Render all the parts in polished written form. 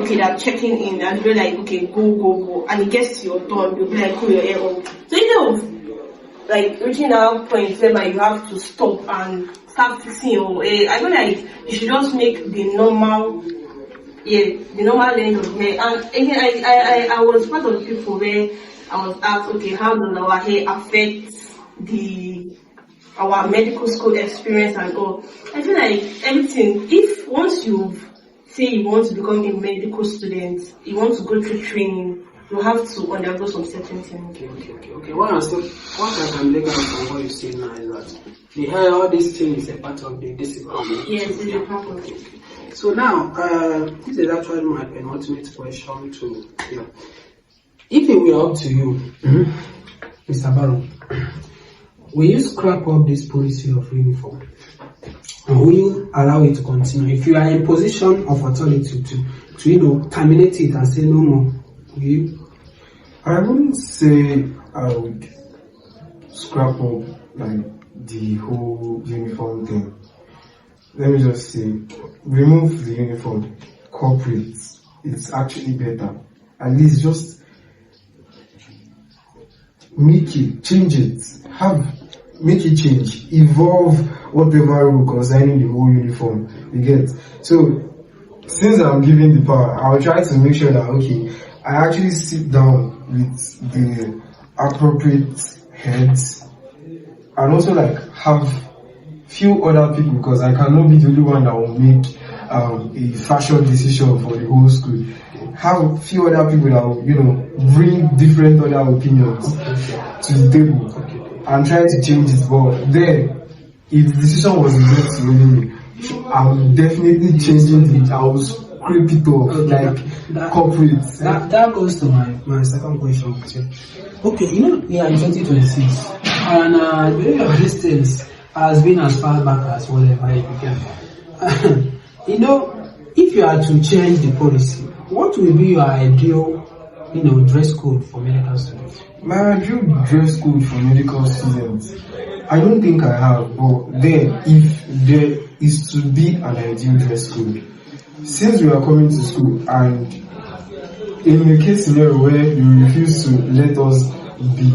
okay, they're checking in and you're like, okay, go, and it gets to your turn, you'll be like, cool your hair up. So instead of like reaching that point where you have to stop and start fixing your hair, I feel like you should just make the normal length of hair. And again, I was part of the people where I was asked, okay, how does our hair affect our medical school experience and all? I feel like everything, if once you say you want to become a medical student, you want to go through training, you have to undergo some certain things. Okay. What I can make out from what you say now is that the hair, all these things is a part of the discipline. Yes, it's a part of it. So now, this is actually my penultimate question to you. If it were up to you, Mr. Barrow, will you scrap up this policy of uniform? Or will you allow it to continue? If you are in position of authority to terminate it and say no more, will you? I wouldn't say I would scrap up like the whole uniform thing. Let me just say, remove the uniform, corporate. It's actually better. At least just make it, change it, make it change, evolve whatever rule concerning the whole uniform, you get. So, since I'm given the power, I'll try to make sure that, okay, I actually sit down with the appropriate heads and also like have few other people, because I cannot be the only one that will make a fashion decision for the whole school. Have few other people that will, bring different other opinions to the table and try to change it. But then, if the decision was left to me, I'm definitely changing it. I will scrape it off corporate. That goes to my second question. Okay, we are in 2026, and the way of these things has been as far back as whatever it began. If you are to change the policy, what will be your ideal, dress code for medical students? My ideal dress code for medical students, I don't think I have, but then if there is to be an ideal dress code, since we are coming to school and in a case scenario where you refuse to let us be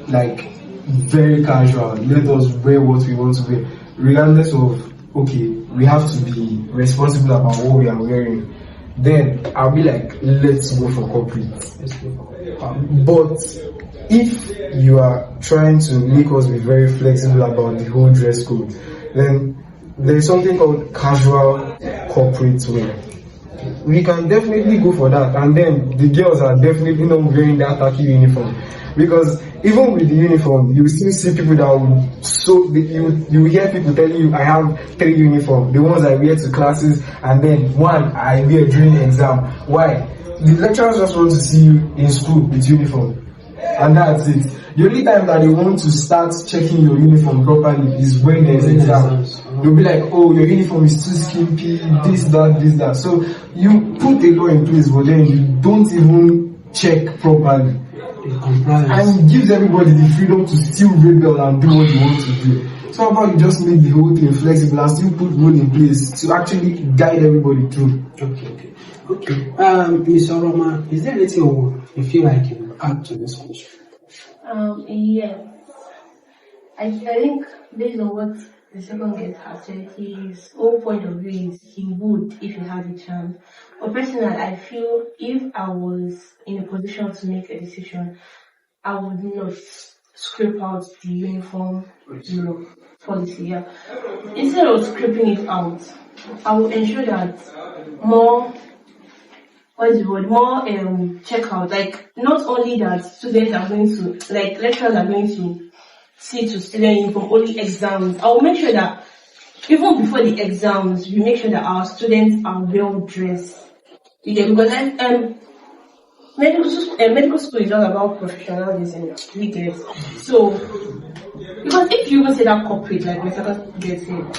like very casual, let us wear what we want to wear, regardless of, okay, we have to be responsible about what we are wearing, then I'll be like, let's go for corporate. But if you are trying to make us be very flexible about the whole dress code, then there's something called casual corporate wear. We can definitely go for that, and then the girls are definitely not wearing that khaki uniform, because even with the uniform, you still see people that would you hear people telling you, I have 3 uniforms, the ones I wear to classes, and then one I wear during exam. Why? The lecturers just want to see you in school with uniform, and that's it. The only time that they want to start checking your uniform properly is when there's exams. They'll be like, oh, your uniform is too skimpy, this, that. So you put a law in place, but then you don't even check properly. And gives everybody the freedom to still rebel and do what you want to do. So how about you just make the whole thing flexible and still put rule in place to actually guide everybody through. Okay. Ms. Oroma, is there anything you feel like you add to this question? Yes. I think based on what the second guest has said, his whole point of view is he would if he had a chance. But personally, I feel if I was in a position to make a decision, I would not scrape out the uniform policy. Yeah. Instead of scraping it out, I would ensure that more checkout. Like, not only that students are going to, like, lecturers are going to see to student uniform, only exams. I will make sure that even before the exams, we make sure that our students are well dressed. Yeah, because medical school is all about professionalism. We get so, because if you even say that corporate, like my second gets said,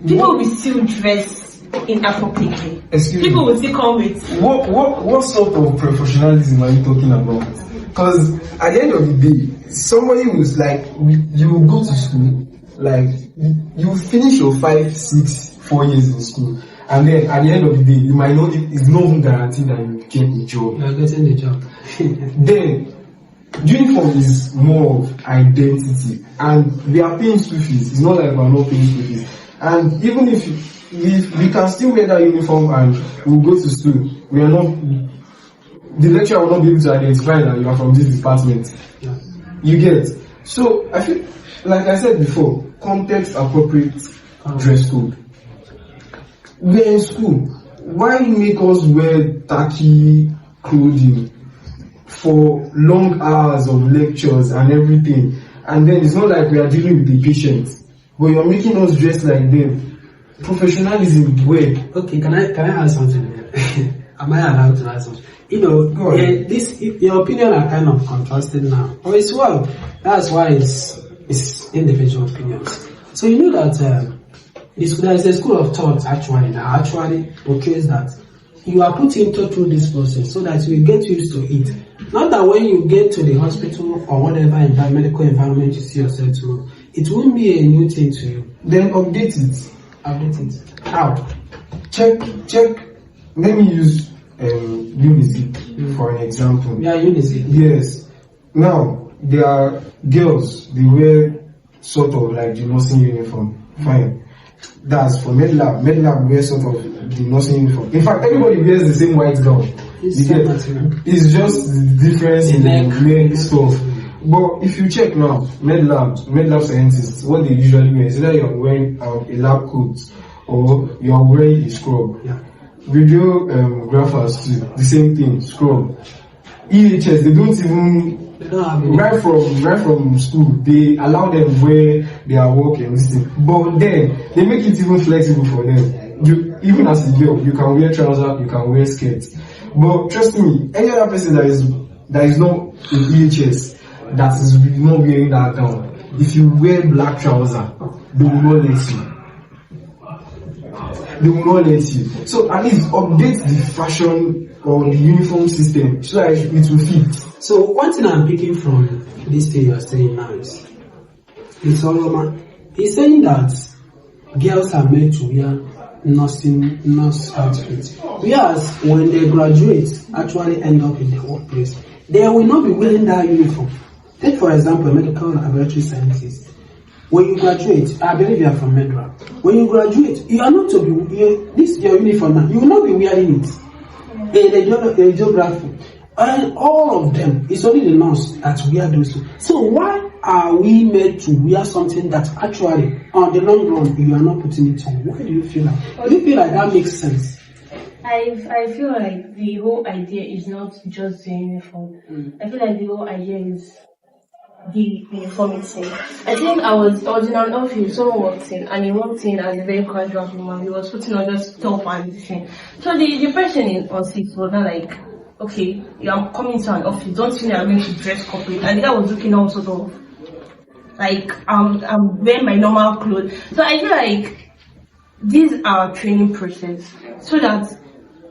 people will still dress inappropriately. People will still come with what sort of professionalism are you talking about? Because at the end of the day, somebody who's like, you go to school, like you finish your 5, 6, 4 years in school, and then at the end of the day, you might not. It's not even guaranteed that you get a job. You are getting the job. Then uniform is more of identity, and we are paying school fees. It's not like we are not paying school fees. And even if we can still wear that uniform and we'll go to school, we are not. The lecturer will not be able to identify that you are from this department. Yeah. You get. So I feel, like I said before, context appropriate dress code. We're in school. Why make us wear tacky clothing for long hours of lectures and everything? And then it's not like we are dealing with the patient, but you're making us dress like them. Professionalism, where? Okay, can I add something here? Am I allowed to add something? You know, your opinion are kind of contrasted now. But it's well. That's why it's individual opinions. So you know that there is a school of thought actually portrays that you are put into through this process so that you get used to it. Not that when you get to the hospital or whatever medical environment you see yourself to, it won't be a new thing to you. Then update it. Update it. How? Check. Let me use Unizik for an example. Yeah, Unizik. Yes. Now, there are girls, they wear sort of like the nursing uniform. Fine. That's for Medlab. Medlab wears sort of the nursing uniform. In fact, everybody wears the same white gown. It's just the difference in the neck stuff. But if you check now, Medlab scientists, what they usually wear is either you're wearing a lab coat or you're wearing a scrub. Yeah. Radiographers too, the same thing, scrub. EHS, they don't even right from school, they allow them wear their work and this thing. But then they make it even flexible for them. Even as a girl, you can wear trousers, you can wear skirts. But trust me, any other person that is not in EHS that is not wearing that gown, if you wear black trousers, they will not let you. They will not let you. So at least update the fashion or the uniform system so that it will fit. So one thing I'm picking from this thing you're saying now is Solomon. He's saying that girls are meant to wear nurse outfits. Whereas when they graduate, actually end up in the workplace, they will not be wearing that uniform. Take for example a medical laboratory scientist. When you graduate, I believe you are from Medra. When you graduate, you are not to be this your uniform now. You will not be wearing it. The geography, and all of them. It's only the nurse that wear those. So why are we made to wear something that actually, on the long run, you are not putting it on? Why do you feel like? Do you feel like that makes sense? I feel like the whole idea is not just the uniform. I feel like the whole idea is the uniform itself. I think I was in an office, someone walked in and he walked in as a very casual woman. He was putting on just top and everything. So the person on seat was not like, okay, I'm coming to an office, don't think I'm going to dress corporate. And the guy was looking all sort of like I'm wearing my normal clothes. So I feel like these are training process so that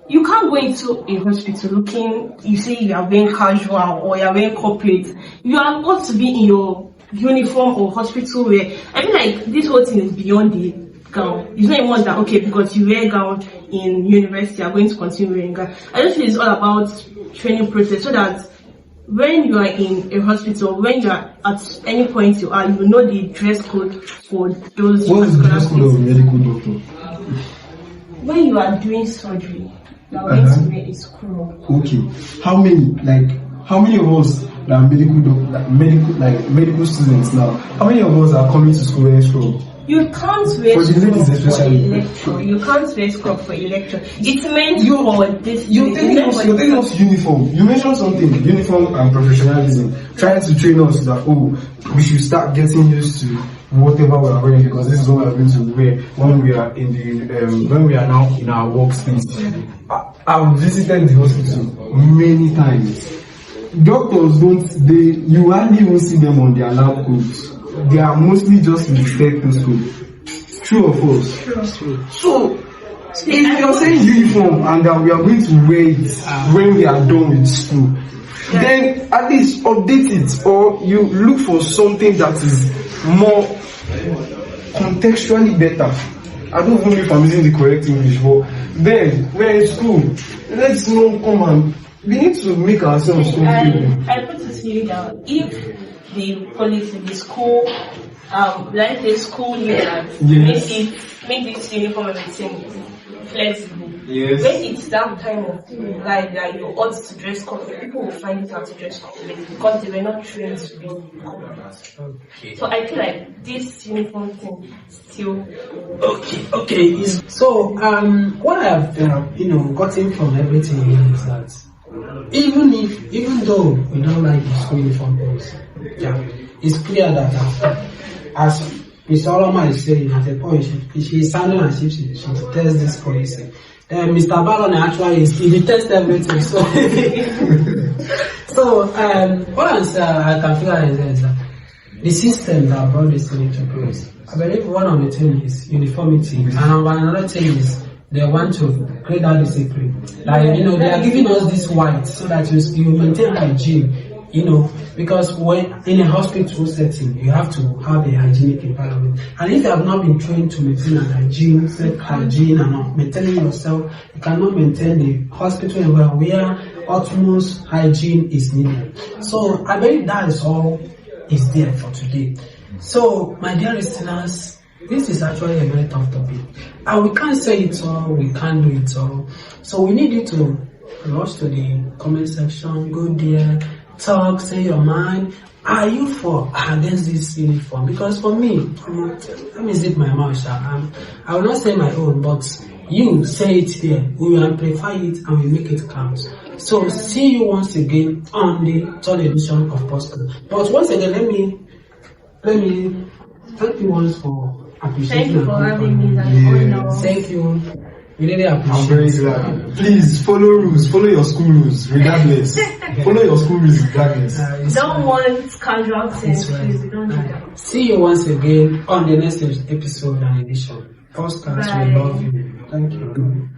you can't go into a hospital looking, you say you are wearing casual or you are wearing corporate. You are supposed to be in your uniform or hospital wear. I feel like this whole thing is beyond the gown. It's not even that, okay, because you wear gown in university, you are going to continue wearing gown. I just feel it's all about training process so that when you are in a hospital, when you are at any point you know the dress code for those. What is the dress code of a medical doctor? When you are doing surgery, you are going to wear a scrub. Okay. How many of us that are medical students now? How many of us are coming to school wearing scrub? You can't wear for the ladies scrub for especially. a lecture. You can't wear scrub for a lecture. It's meant for this. You're taking us uniform. You mentioned something, uniform and professionalism. Trying to train us that we should start getting used to whatever we are wearing because this is what we are going to wear when we are when we are now in our workspace. I've visited the hospital many times. Doctors you hardly even see them on their lab coats. They are mostly just with stethoscope. True or false? True. So, if you're saying uniform and that we are going to wear it when we are done with school, then at least update it or you look for something that is more contextually better. I don't even know if I'm using the correct English, but Then we're in school. Let's not come and we need to make ourselves comfortable. I put it to you down. If the policy, the school, like the school leaders, make this uniform everything flexible. Yes. When it's that time of life that you ought to dress correctly, people will find it hard to dress correctly because they were not trained to be correct. Okay. So I feel like this uniform thing still. Okay. So what I've gotten from everything here is that even though we don't like the school uniform policy, it's clear that as Mr. Oloma is saying, at a point she is sounding as if she detests this policy. Mr. Baron actually he detests everything. So what I can figure out is that the system that brought this thing into place. I believe one of the things is uniformity, and another thing is they want to create that discipline. Like they are giving us this white so that you maintain hygiene. Because when in a hospital setting, you have to have a hygienic environment. And if you have not been trained to maintain a hygiene, self-hygiene, and maintaining yourself, you cannot maintain the hospital environment where utmost hygiene is needed. So I believe that is all is there for today. So, my dear listeners, this is actually a very tough topic. And we can't say it all, we can't do it all. So we need you to rush to the comment section, go there, talk, say your mind. Are you for or against this uniform? Because for me, let me zip my mouth. I will not say my own, but you say it here. We will amplify it and we make it count. So see you once again on the third edition of Postcard. But once again, let me thank you once for appreciating. Thank you for having me. Thank you. We really appreciate. I'm very glad. Please follow your school rules regardless. Follow your school rules regardless. Don't want casual things, please. We don't do that. See you once again on the next episode and edition. Postcards, we love you. Thank you.